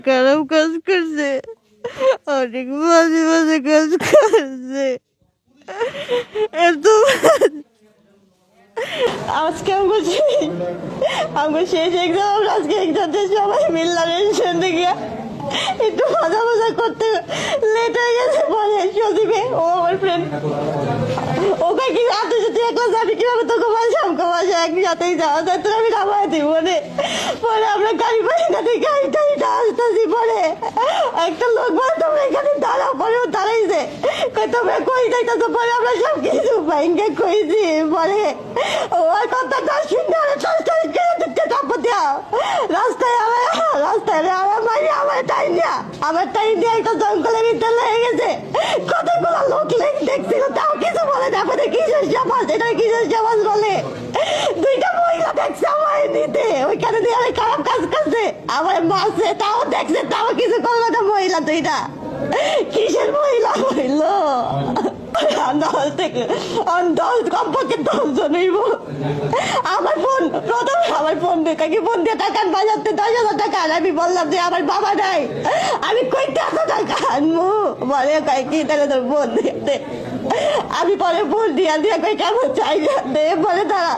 খারাপ কাজ করছে, অনেক মাঝে মাঝে কাজ করছে। এত আজকে আমার শেষ এক্সাম, আজকে এক্সামে সবাই মিললাম রেস্টুরেন্টে গিয়ে একটু মজা মজা করতে লেট হয়ে গেছে। পরে সজীবে ও আমার ফ্রেন্ড ওকে কি রাতে যদি একলা যাবি কিভাবে তোকে বাসাম বাসা একসাথেই যাওয়া যায়, তোর আমি নামাই দিব মানে। পরে আমরা গাড়ি পাই না, গাড়িটা আসতেছি। পরে একটা লোক বলে তোমরা এখানে দাঁড়াও, পরেও দাঁড়াইছে, তোমরা কই যাইতেছো। পরে আমরা সব কিছু ভাইঙ্গে কইছি। পরে ওর কথা 10 মিনিট রাস্তায় আমার টাইম দিয়ে একটা জঙ্গলের ভিতরে লেগে গেছে। কতগুলো লোক দেখছিল, তাও কিছু বলে না। আমাদের কিসের সমাজ, এটা কিসের সমাজ বলে। দুইটা মহিলা দেখছে আমার নিতে, ওইখানে দিয়ে অনেক খারাপ কাজ করছে, আমার মাসে তাও দেখছে, তাও কিছু করলো না। মহিলা দুইটা কিসের মহিলা হইল, কমপক্ষে 10 জন হইব। আমার বোন প্রথমে আমার বোন ফোন দিয়ে টাকা বাজাতে 10,000 টাকা। আমি বললাম যে আমার বাবা নাই, আমি কইতে এত টাকা আনবো। বলে কি তাহলে তোর বোন দিতে। আমি পরে বোন দিয়া কই কেমন চাই বলে তারা